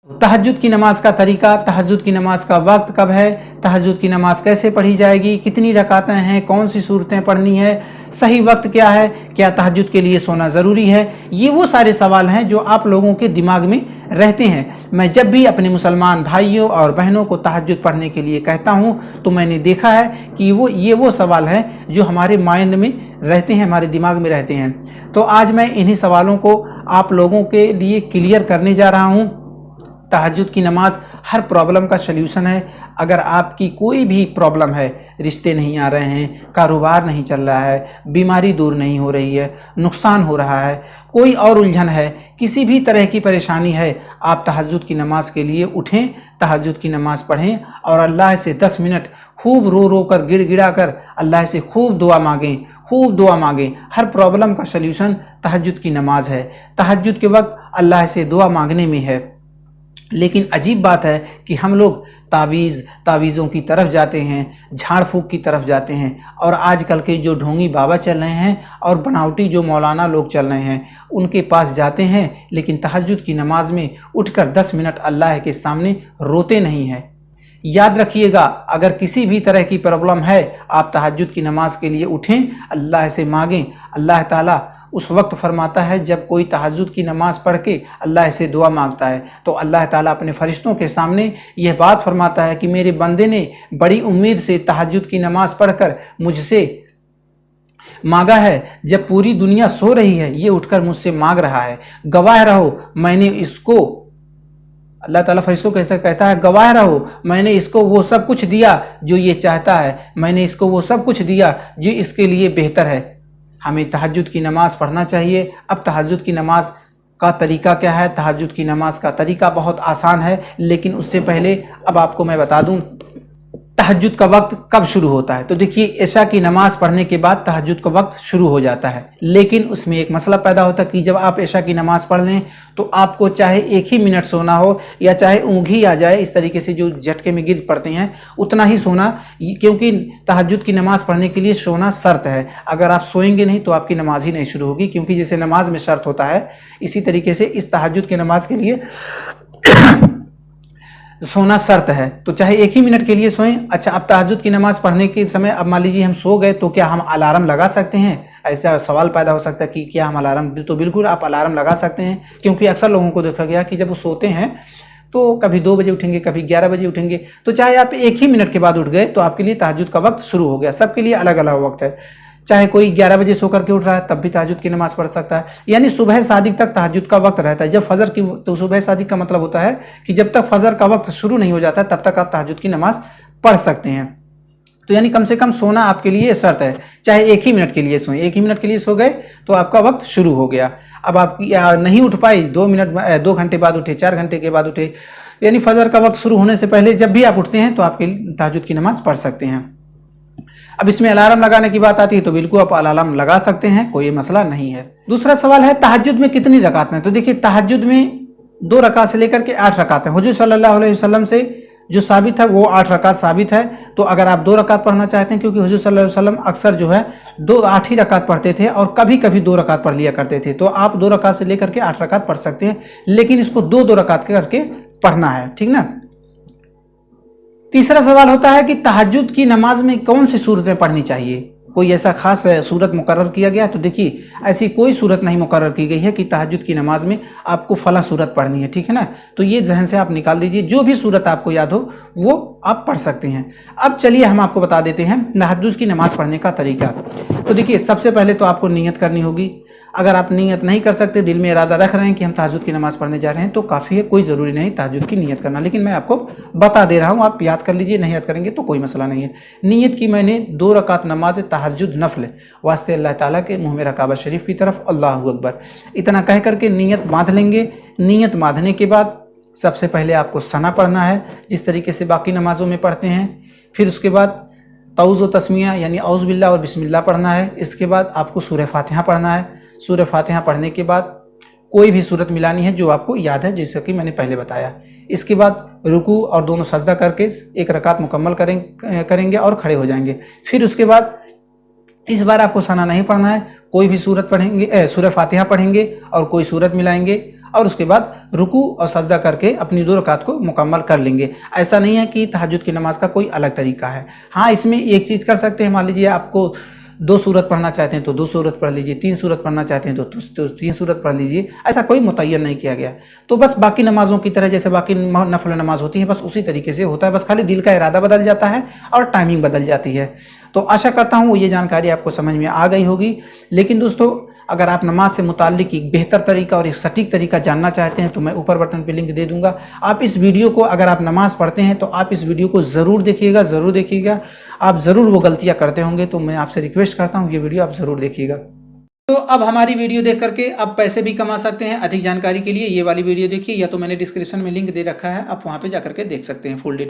तहज्जुद की नमाज का तरीका, तहज्जुद की नमाज का वक्त कब है, तहज्जुद की नमाज कैसे पढ़ी जाएगी, कितनी रकातें हैं, कौन सी सूरतें पढ़नी है, सही वक्त क्या है, क्या तहज्जुद के लिए सोना ज़रूरी है, ये वो सारे सवाल हैं जो आप लोगों के दिमाग में रहते हैं। मैं जब भी अपने मुसलमान भाइयों और बहनों को तहज्जुद पढ़ने के लिए कहता हूँ तो मैंने देखा है कि ये वो सवाल हैं जो हमारे माइंड में रहते हैं, हमारे दिमाग में रहते हैं। तो आज मैं इन्हीं सवालों को आप लोगों के लिए क्लियर करने जा रहा हूँ। तहज्जुद की नमाज हर प्रॉब्लम का सल्यूशन है। अगर आपकी कोई भी प्रॉब्लम है, रिश्ते नहीं आ रहे हैं, कारोबार नहीं चल रहा है, बीमारी दूर नहीं हो रही है, नुकसान हो रहा है, कोई और उलझन है, किसी भी तरह की परेशानी है, आप तहज्जुद की नमाज के लिए उठें, तहज्जुद की नमाज पढ़ें और अल्लाह से 10 मिनट खूब रो रो कर गिड़गिड़ा कर अल्लाह से खूब दुआ मांगें, खूब दुआ मांगें। हर प्रॉब्लम का सल्यूशन तहज्जुद की नमाज है। तहज्जुद के वक्त अल्लाह से दुआ मांगने में है। लेकिन अजीब बात है कि हम लोग तावीज़ों की तरफ जाते हैं, झाड़ फूक की तरफ जाते हैं, और आजकल के जो ढोंगी बाबा चल रहे हैं और बनावटी जो मौलाना लोग चल रहे हैं उनके पास जाते हैं, लेकिन तहज्जुद की नमाज में उठकर 10 मिनट अल्लाह के सामने रोते नहीं हैं। याद रखिएगा, अगर किसी भी तरह की प्रॉब्लम है, आप तहज्जुद की नमाज के लिए उठें, अल्लाह से मांगें। अल्लाह ताला उस वक्त फरमाता है जब कोई तहज्जुद की नमाज पढ़ के अल्लाह से दुआ मांगता है तो अल्लाह ताला अपने फरिश्तों के सामने यह बात फरमाता है कि मेरे बंदे ने बड़ी उम्मीद से तहज्जुद की नमाज पढ़कर मुझसे मांगा है। जब पूरी दुनिया सो रही है ये उठकर मुझसे मांग रहा है, गवाह रहो मैंने इसको, अल्लाह ताला फरिश्तों को ऐसा कहता है, गवाह रहो मैंने इसको वो सब कुछ दिया जो ये चाहता है, मैंने इसको वो सब कुछ दिया जो इसके लिए बेहतर है। हमें तहज्जुद की नमाज पढ़ना चाहिए। अब तहज्जुद की नमाज का तरीका क्या है? तहज्जुद की नमाज का तरीका बहुत आसान है, लेकिन उससे पहले अब आपको मैं बता दूं तहज्जुद का वक्त कब शुरू होता है। तो देखिए, इशा की नमाज पढ़ने के बाद तहज्जुद का वक्त शुरू हो जाता है, लेकिन उसमें एक मसला पैदा होता है कि जब आप इशा की नमाज पढ़ लें तो आपको चाहे 1 ही मिनट सोना हो या चाहे ऊँघ ही आ जाए, इस तरीके से जो झटके में गिर पड़ते हैं उतना ही सोना, क्योंकि तहज्जुद की नमाज पढ़ने के लिए सोना शर्त है। अगर आप सोएंगे नहीं तो आपकी नमाज ही नहीं शुरू होगी, क्योंकि जैसे नमाज में शर्त होता है इसी तरीके से इस तहज्जुद की नमाज के लिए सोना शर्त है। तो चाहे 1 ही मिनट के लिए सोएं। अच्छा, अब तहज्जुद की नमाज पढ़ने के समय अब मान लीजिए हम सो गए तो क्या हम अलार्म लगा सकते हैं? ऐसा सवाल पैदा हो सकता है कि क्या हम अलार्म, तो बिल्कुल आप अलार्म लगा सकते हैं, क्योंकि अक्सर लोगों को देखा गया कि जब वो सोते हैं तो कभी 2 बजे उठेंगे, कभी 11 बजे उठेंगे। तो चाहे आप 1 ही मिनट के बाद उठ गए तो आपके लिए तहज्जुद का वक्त शुरू हो गया। सबके लिए अलग अलग वक्त है। चाहे कोई 11 बजे सो करके उठ रहा है तब भी तहज्जुद की नमाज पढ़ सकता है, यानी सुबह सादिक तक तहज्जुद का वक्त रहता है। जब फजर की, तो सुबह सादिक का मतलब होता है कि जब तक फजर का वक्त शुरू नहीं हो जाता तब तक आप तहज्जुद की नमाज पढ़ सकते हैं। तो यानी कम से कम सोना आपके लिए शर्त है, चाहे 1 ही मिनट के लिए सोएं। 1 ही मिनट के लिए सो गए तो आपका वक्त शुरू हो गया। अब आप नहीं उठ पाई, 2 घंटे बाद उठे, 4 घंटे के बाद उठे, यानी फजर का वक्त शुरू होने से पहले जब भी आप उठते हैं तो आपके तहज्जुद की नमाज पढ़ सकते हैं। अब इसमें अलार्म लगाने की बात आती है तो बिल्कुल आप अलार्म लगा सकते हैं, कोई मसला नहीं है। दूसरा सवाल है तहज्जुद में कितनी रकात हैं। तो देखिए, तहज्जुद में 2 रकात से लेकर के 8 रकात हैं। हुजूर सल्लल्लाहु अलैहि वसल्लम से जो साबित है वो 8 रकात साबित है। तो अगर आप 2 रकात पढ़ना चाहते हैं, क्योंकि हुजूर सल्लल्लाहु अलैहि वसल्लम अक्सर जो है 8 ही रकात पढ़ते थे और कभी कभी 2 रकात पढ़ लिया करते थे, तो आप 2 रकात से लेकर के 8 रकात पढ़ सकते हैं, लेकिन इसको 2-2 रकात करके पढ़ना है, ठीक ना। तीसरा सवाल होता है कि तहज्जुद की नमाज में कौन सी सूरतें पढ़नी चाहिए। कोई ऐसा खास सूरत मुकर्रर किया गया? तो देखिए, ऐसी कोई सूरत नहीं मुकर्रर की गई है कि तहज्जुद की नमाज में आपको फला सूरत पढ़नी है, ठीक है ना। तो ये जहन से आप निकाल दीजिए, जो भी सूरत आपको याद हो वो आप पढ़ सकते हैं। अब चलिए हम आपको बता देते हैं तहज्जुद की नमाज पढ़ने का तरीका। तो देखिए, सबसे पहले तो आपको नीयत करनी होगी। अगर आप नीयत नहीं कर सकते, दिल में इरादा रख रहे हैं कि हम तहज्जुद की नमाज पढ़ने जा रहे हैं, तो काफ़ी है, कोई ज़रूरी नहीं तहज्जुद की नीयत करना, लेकिन मैं आपको बता दे रहा हूँ, आप याद कर लीजिए। नहीं याद करेंगे तो कोई मसला नहीं है। नीयत की मैंने 2 रकात नमाज तहज्जुद नफल वास्ते अल्लाह ताला के मुँह में काबा शरीफ की तरफ, अल्लाहु अकबर, इतना कह करके नीयत बांध लेंगे। नीयत बांधने के बाद सबसे पहले आपको सना पढ़ना है, जिस तरीके से बाकी नमाज़ों में पढ़ते हैं। फिर उसके बाद तौज़ व तस्मिया यानी औज़ बिल्लाह और बिस्मिल्लाह पढ़ना है। इसके बाद आपको सूरह फातिहा पढ़ना है। सूरह फातिहा पढ़ने के बाद कोई भी सूरत मिलानी है जो आपको याद है, जैसा कि मैंने पहले बताया। इसके बाद रुकू और दोनों सजदा करके 1 रकात मुकम्मल करेंगे और खड़े हो जाएंगे। फिर उसके बाद इस बार आपको सना नहीं पढ़ना है, कोई भी सूरत पढ़ेंगे, सूरह फातिहा पढ़ेंगे और कोई सूरत मिलाएंगे और उसके बाद रुकू और सजदा करके अपनी 2 रकात को मुकम्मल कर लेंगे। ऐसा नहीं है कि तहज्जुद की नमाज का कोई अलग तरीका है। हाँ, इसमें एक चीज़ कर सकते हैं, मान लीजिए आपको 2 सूरत पढ़ना चाहते हैं तो 2 सूरत पढ़ लीजिए, 3 सूरत पढ़ना चाहते हैं तो 3 सूरत पढ़ लीजिए, ऐसा कोई मुतय्यन नहीं किया गया। तो बस बाकी नमाज़ों की तरह जैसे बाकी नफल नमाज होती है बस उसी तरीके से होता है, बस खाली दिल का इरादा बदल जाता है और टाइमिंग बदल जाती है। तो आशा करता हूँ ये जानकारी आपको समझ में आ गई होगी। लेकिन दोस्तों, अगर आप नमाज से मुताल्लिक एक बेहतर तरीका और एक सटीक तरीका जानना चाहते हैं तो मैं ऊपर बटन पे लिंक दे दूंगा। आप इस वीडियो को, अगर आप नमाज पढ़ते हैं तो आप इस वीडियो को ज़रूर देखिएगा। आप ज़रूर वो गलतियां करते होंगे तो मैं आपसे रिक्वेस्ट करता हूँ ये वीडियो आप ज़रूर देखिएगा। तो अब हमारी वीडियो देख करके आप पैसे भी कमा सकते हैं। अधिक जानकारी के लिए ये वाली वीडियो देखिए, या तो मैंने डिस्क्रिप्शन में लिंक दे रखा है, आप वहाँ पर जा करके देख सकते हैं फुल डिटेल।